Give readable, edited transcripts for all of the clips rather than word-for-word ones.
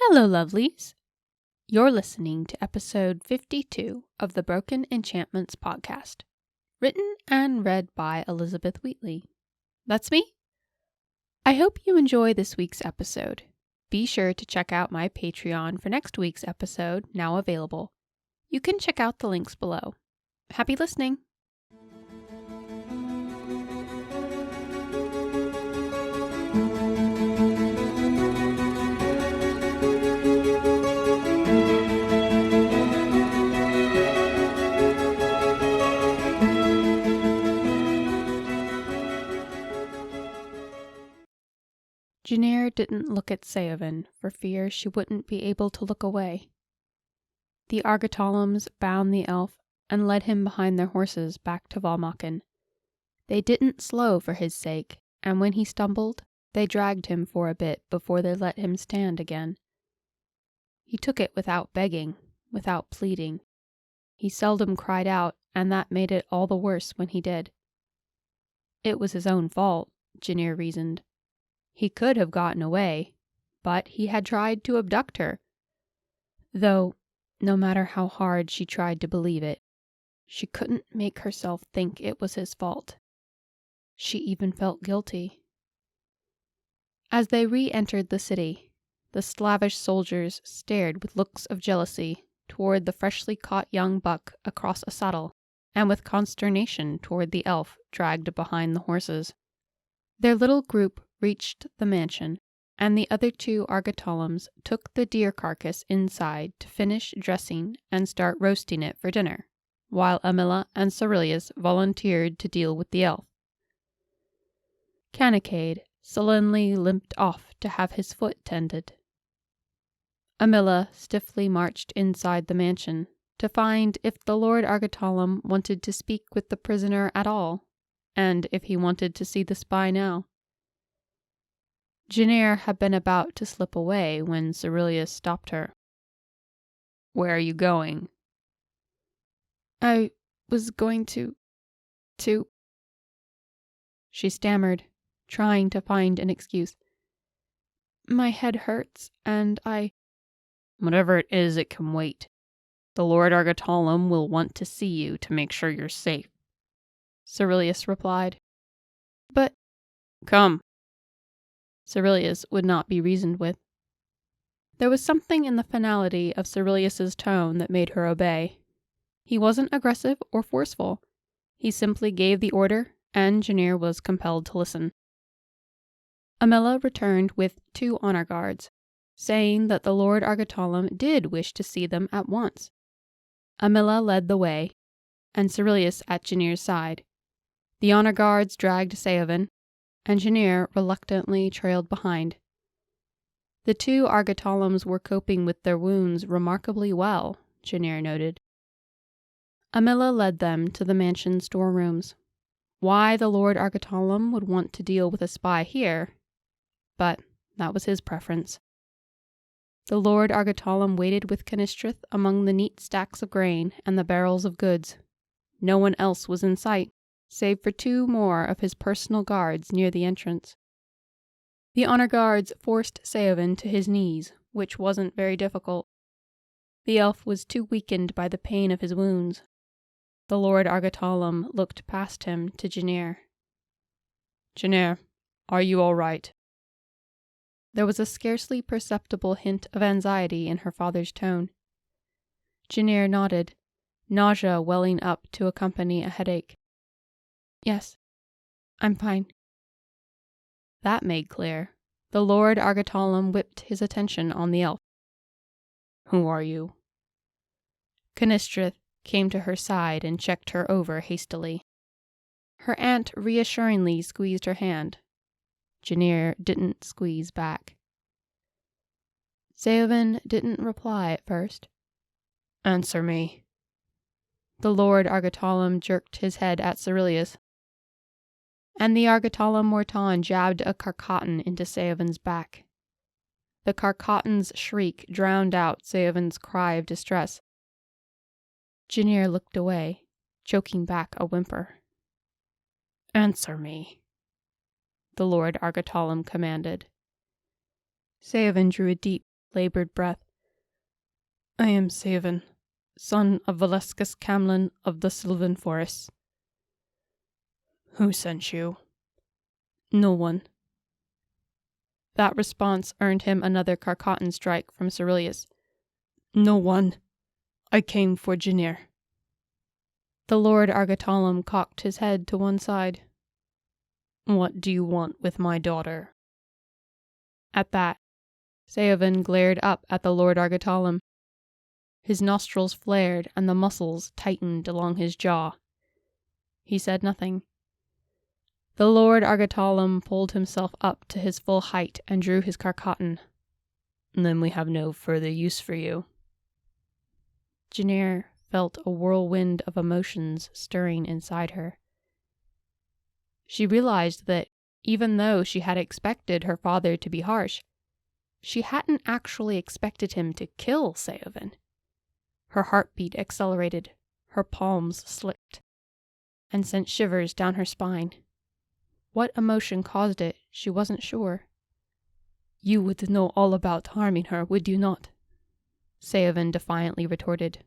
Hello, lovelies. You're listening to episode 52 of the Broken Enchantments podcast, written and read by Elizabeth Wheatley. That's me. I hope you enjoy this week's episode. Be sure to check out my Patreon for next week's episode, now available. You can check out the links below. Happy listening. Janir didn't look at Saoven for fear she wouldn't be able to look away. The Argetallams bound the elf and led him behind their horses back to Valmakin. They didn't slow for his sake, and when he stumbled, they dragged him for a bit before they let him stand again. He took it without begging, without pleading. He seldom cried out, and that made it all the worse when he did. It was his own fault, Janir reasoned. He could have gotten away, but he had tried to abduct her. Though, no matter how hard she tried to believe it, she couldn't make herself think it was his fault. She even felt guilty. As they re-entered the city, the slavish soldiers stared with looks of jealousy toward the freshly caught young buck across a saddle, and with consternation toward the elf dragged behind the horses. Their little group reached the mansion, and the other two Argetallams took the deer carcass inside to finish dressing and start roasting it for dinner, while Amila and Cerilius volunteered to deal with the elf. Canicade sullenly limped off to have his foot tended. Amila stiffly marched inside the mansion to find if the Lord Argetallam wanted to speak with the prisoner at all, and if he wanted to see the spy now. Janir had been about to slip away when Cerilius stopped her. "Where are you going?" "I was going to... She stammered, trying to find an excuse. "My head hurts, and I..." "Whatever it is, it can wait. The Lord Argetallam will want to see you to make sure you're safe," Cerilius replied. "But..." "Come." Cerilius would not be reasoned with. There was something in the finality of Cerilius's tone that made her obey. He wasn't aggressive or forceful. He simply gave the order, and Janir was compelled to listen. Amila returned with 2 honor guards, saying that the Lord Argetallam did wish to see them at once. Amila led the way, and Cerilius at Janir's side. The honor guards dragged Saoven, and Janir reluctantly trailed behind. The 2 Argetallams were coping with their wounds remarkably well, Janir noted. Amila led them to the mansion storerooms. Why the Lord Argetallam would want to deal with a spy here, but that was his preference. The Lord Argetallam waited with Knistrith among the neat stacks of grain and the barrels of goods. No one else was in sight, save for 2 more of his personal guards near the entrance. The honor guards forced Saoven to his knees, which wasn't very difficult. The elf was too weakened by the pain of his wounds. The Lord Argetallam looked past him to Janir. "Janir, are you all right?" There was a scarcely perceptible hint of anxiety in her father's tone. Janir nodded, nausea welling up to accompany a headache. "Yes, I'm fine." That made clear. The Lord Argetallam whipped his attention on the elf. "Who are you?" Knistrith came to her side and checked her over hastily. Her aunt reassuringly squeezed her hand. Janir didn't squeeze back. Saoven didn't reply at first. "Answer me." The Lord Argetallam jerked his head at Cerilius, and the Argetallam Morton jabbed a carcatan into Saoven's back. The carcatan's shriek drowned out Saoven's cry of distress. Janir looked away, choking back a whimper. "Answer me," the Lord Argetallam commanded. Saoven drew a deep, labored breath. I am Saoven, son of Valescus Camlin of the Sylvan Forests. Who sent you? No one. That response earned him another Carcatan strike from Cerilius. No one. I came for Janir. The Lord Argetallam cocked his head to one side. What do you want with my daughter? At that, Saoven glared up at the Lord Argetallam. His nostrils flared and the muscles tightened along his jaw. He said nothing. The Lord Argetallam pulled himself up to his full height and drew his Carcatan. Then we have no further use for you. Janir felt a whirlwind of emotions stirring inside her. She realized that even though she had expected her father to be harsh, she hadn't actually expected him to kill Saoven. Her heartbeat accelerated, her palms slipped, and sent shivers down her spine. What emotion caused it, she wasn't sure. You would know all about harming her, would you not? Saoven defiantly retorted.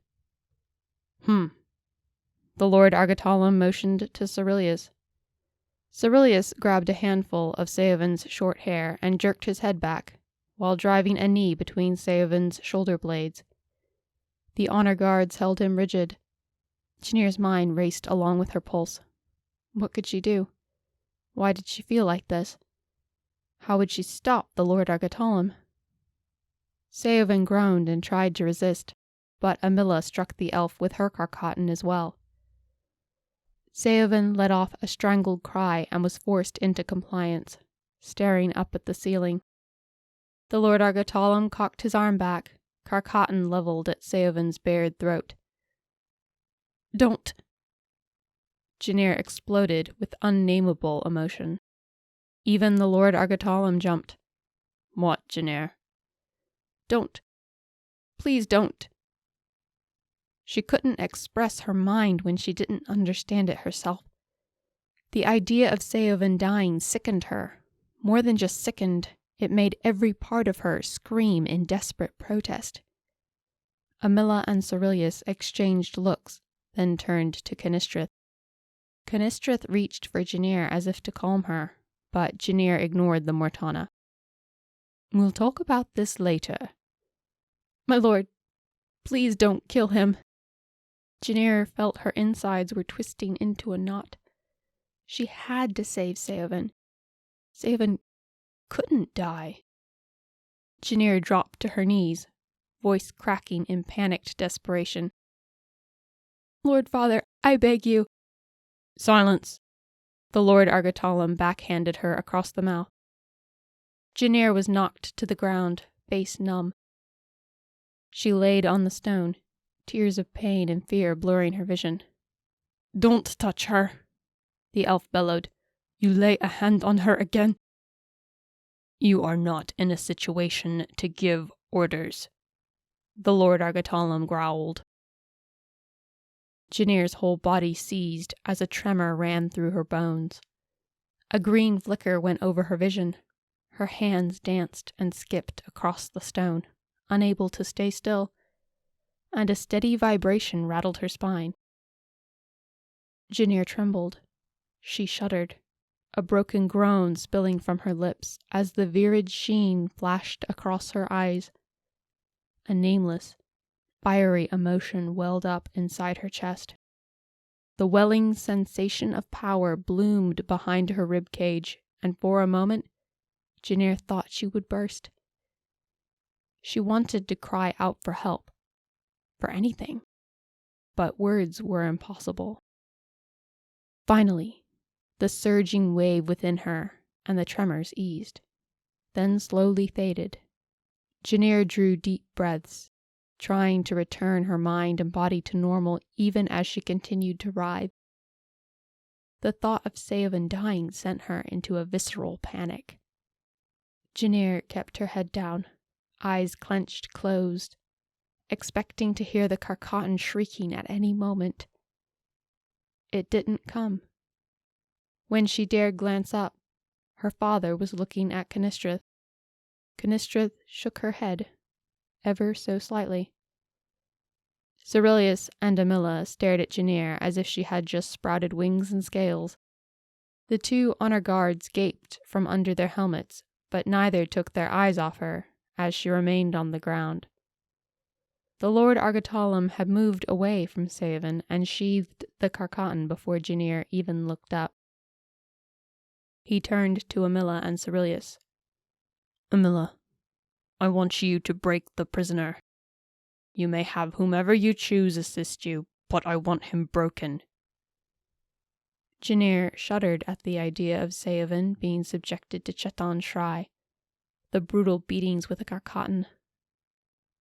The Lord Argetallam motioned to Cerilius. Cerilius grabbed a handful of Saoven's short hair and jerked his head back, while driving a knee between Saoven's shoulder blades. The honor guards held him rigid. Janir's mind raced along with her pulse. What could she do? Why did she feel like this? How would she stop the Lord Argetallam? Saoven groaned and tried to resist, but Amilla struck the elf with her Carcatan as well. Saoven let off a strangled cry and was forced into compliance, staring up at the ceiling. The Lord Argetallam cocked his arm back, Carcatan leveled at Saoven's bared throat. Don't! Janir exploded with unnameable emotion. Even the Lord Argetallam jumped. What, Janir? Don't. Please don't. She couldn't express her mind when she didn't understand it herself. The idea of Saoven dying sickened her. More than just sickened, it made every part of her scream in desperate protest. Amilla and Cerilius exchanged looks, then turned to Canistrith. Canistrith reached for Janir as if to calm her, but Janir ignored the Mortana. We'll talk about this later. My lord, please don't kill him. Janir felt her insides were twisting into a knot. She had to save Saoven. Saoven couldn't die. Janir dropped to her knees, voice cracking in panicked desperation. Lord Father, I beg you. Silence. The Lord Argetallam backhanded her across the mouth. Janir was knocked to the ground, face numb. She laid on the stone, tears of pain and fear blurring her vision. Don't touch her, the elf bellowed. You lay a hand on her again. You are not in a situation to give orders, the Lord Argetallam growled. Janir's whole body seized as a tremor ran through her bones. A green flicker went over her vision. Her hands danced and skipped across the stone, unable to stay still, and a steady vibration rattled her spine. Janir trembled. She shuddered, a broken groan spilling from her lips as the virid sheen flashed across her eyes. A nameless, fiery emotion welled up inside her chest. The welling sensation of power bloomed behind her rib cage, and for a moment, Janir thought she would burst. She wanted to cry out for help, for anything, but words were impossible. Finally, the surging wave within her and the tremors eased, then slowly faded. Janir drew deep breaths, trying to return her mind and body to normal even as she continued to writhe. The thought of Saoven dying sent her into a visceral panic. Janir kept her head down, eyes clenched closed, expecting to hear the Carcatan shrieking at any moment. It didn't come. When she dared glance up, her father was looking at Canistrith. Canistrith shook her head, ever so slightly. Cerilius and Amilla stared at Janir as if she had just sprouted wings and scales. The two honor guards gaped from under their helmets, but neither took their eyes off her as she remained on the ground. The Lord Argetallam had moved away from Saoven and sheathed the carcatan before Janir even looked up. He turned to Amilla and Cerilius. "Amilla, I want you to break the prisoner. You may have whomever you choose assist you, but I want him broken." Janir shuddered at the idea of Saoven being subjected to Chetan Shrai, the brutal beatings with a carcatan.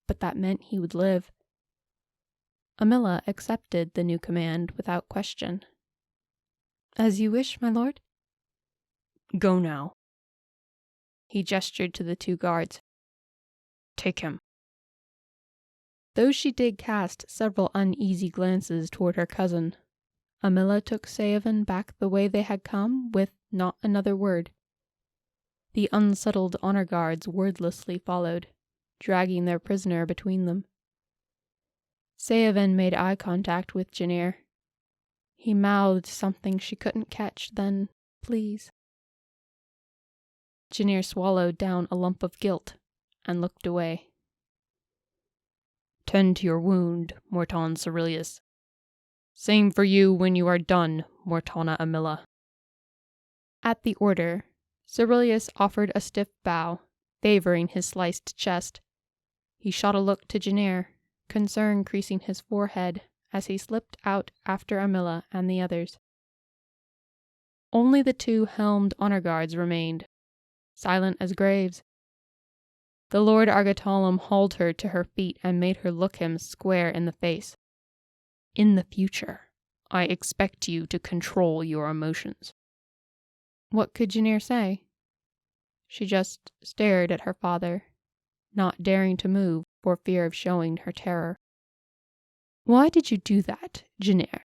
But that meant he would live. Amilla accepted the new command without question. "As you wish, my lord." "Go now." He gestured to the two guards. "Take him." Though she did cast several uneasy glances toward her cousin, Amilla took Saoven back the way they had come with not another word. The unsettled honor guards wordlessly followed, dragging their prisoner between them. Saoven made eye contact with Janir. He mouthed something she couldn't catch, then, "Please." Janir swallowed down a lump of guilt and looked away. "Tend to your wound, Morton Cerilius. Same for you when you are done, Mortana Amilla." At the order, Cerilius offered a stiff bow, favoring his sliced chest. He shot a look to Janir, concern creasing his forehead as he slipped out after Amilla and the others. Only the two helmed honor guards remained, silent as graves. The Lord Argetallam hauled her to her feet and made her look him square in the face. "In the future, I expect you to control your emotions." What could Janir say? She just stared at her father, not daring to move for fear of showing her terror. "Why did you do that, Janir?"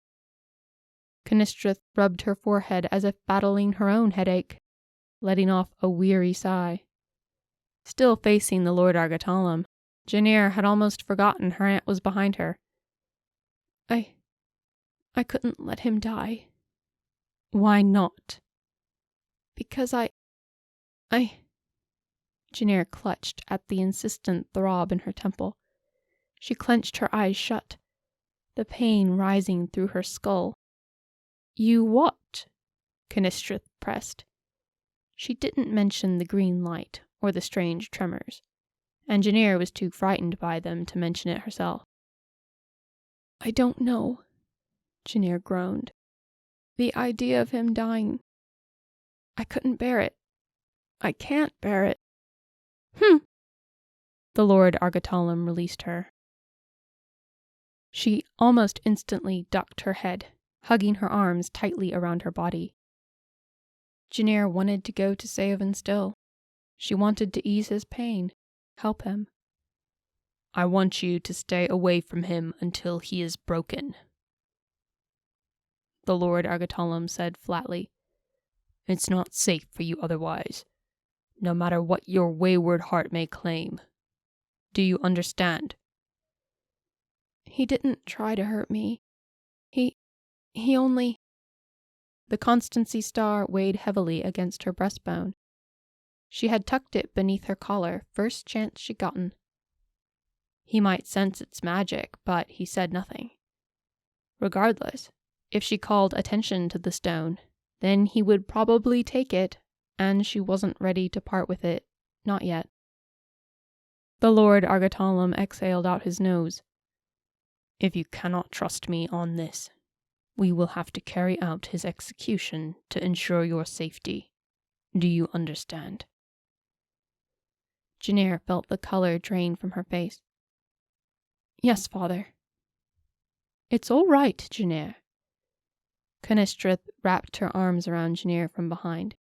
Knistrith rubbed her forehead as if battling her own headache, letting off a weary sigh. Still facing the Lord Argetallam, Janir had almost forgotten her aunt was behind her. I couldn't let him die." "Why not?" "Because I... Janir clutched at the insistent throb in her temple. She clenched her eyes shut, the pain rising through her skull. "You what?" Knistrith pressed. She didn't mention the green light or the strange tremors, and Janir was too frightened by them to mention it herself. "I don't know," Janir groaned. "The idea of him dying... I couldn't bear it. I can't bear it." The Lord Argetallam released her. She almost instantly ducked her head, hugging her arms tightly around her body. Janir wanted to go to Saoven still. She wanted to ease his pain, help him. "I want you to stay away from him until he is broken," the Lord Argetallam said flatly. "It's not safe for you otherwise, no matter what your wayward heart may claim. Do you understand?" "He didn't try to hurt me. He only..." The constancy star weighed heavily against her breastbone. She had tucked it beneath her collar first chance she'd gotten. He might sense its magic, but he said nothing. Regardless, if she called attention to the stone, then he would probably take it, and she wasn't ready to part with it, not yet. The Lord Argetallam exhaled out his nose. "If you cannot trust me on this, we will have to carry out his execution to ensure your safety. Do you understand?" Janir felt the color drain from her face. "Yes, father." "It's all right, Janir." Knistrith wrapped her arms around Janir from behind.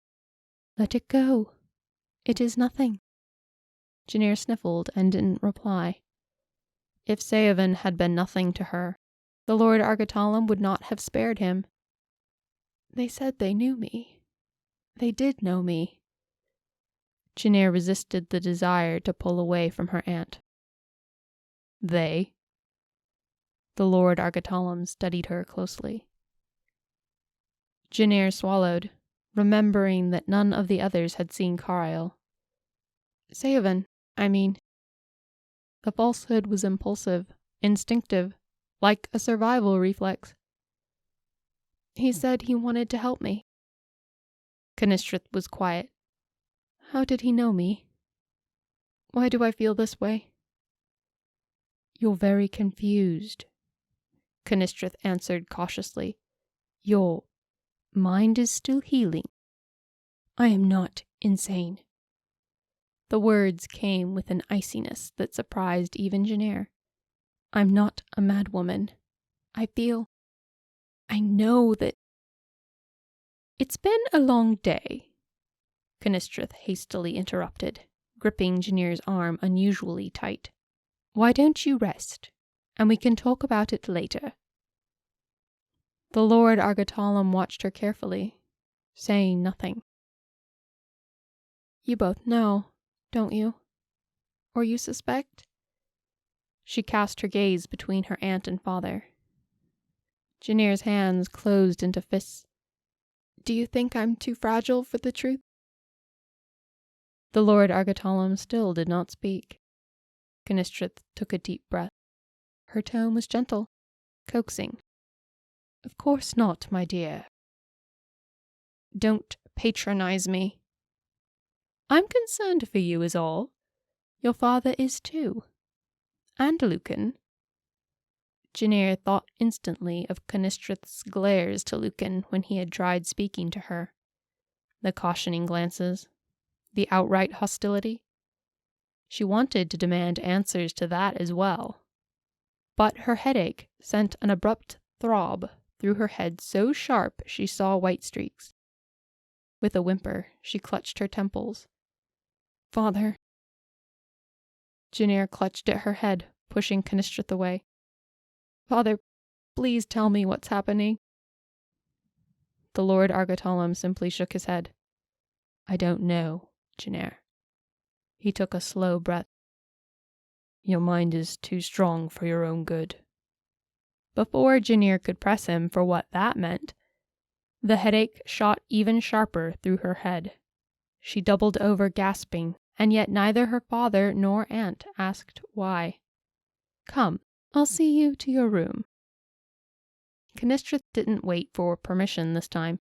"Let it go. It is nothing." Janir sniffled and didn't reply. If Saoven had been nothing to her, the Lord Argetallam would not have spared him. "They said they knew me. They did know me." Janir resisted the desire to pull away from her aunt. They? The Lord Argetallam studied her closely. Janir swallowed, remembering that none of the others had seen Carlisle. Saoven, I mean. The falsehood was impulsive, instinctive, like a survival reflex. He said he wanted to help me. Knistrith was quiet. How did he know me? Why do I feel this way? You're very confused, Knistrith answered cautiously. Your mind is still healing. I am not insane. The words came with an iciness that surprised even Janir. I'm not a madwoman. I know that. It's been a long day, Knistrith hastily interrupted, gripping Janir's arm unusually tight. Why don't you rest, and we can talk about it later? The Lord Argetallam watched her carefully, saying nothing. You both know, don't you? Or you suspect? She cast her gaze between her aunt and father. Janir's hands closed into fists. Do you think I'm too fragile for the truth? The Lord Argetallam still did not speak. Knistrith took a deep breath. Her tone was gentle, coaxing. Of course not, my dear. Don't patronize me. I'm concerned for you is all. Your father is too. And Lucan. Janir thought instantly of Knistrith's glares to Lucan when he had tried speaking to her. The cautioning glances. The outright hostility. She wanted to demand answers to that as well. But her headache sent an abrupt throb through her head so sharp she saw white streaks. With a whimper, she clutched her temples. Father. Janir clutched at her head, pushing Knistrith away. Father, please tell me what's happening. The Lord Argetallam simply shook his head. I don't know, Janir. He took a slow breath. Your mind is too strong for your own good. Before Janir could press him for what that meant, the headache shot even sharper through her head. She doubled over gasping, and yet neither her father nor aunt asked why. Come, I'll see you to your room. Knistrith didn't wait for permission this time.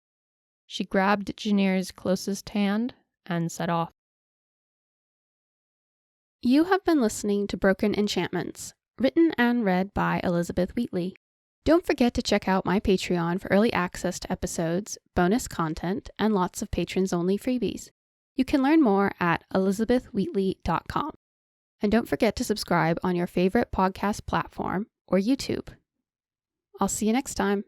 She grabbed Janir's closest hand and set off. You have been listening to Broken Enchantments, written and read by Elizabeth Wheatley. Don't forget to check out my Patreon for early access to episodes, bonus content, and lots of patrons-only freebies. You can learn more at elizabethwheatley.com. And don't forget to subscribe on your favorite podcast platform or YouTube. I'll see you next time.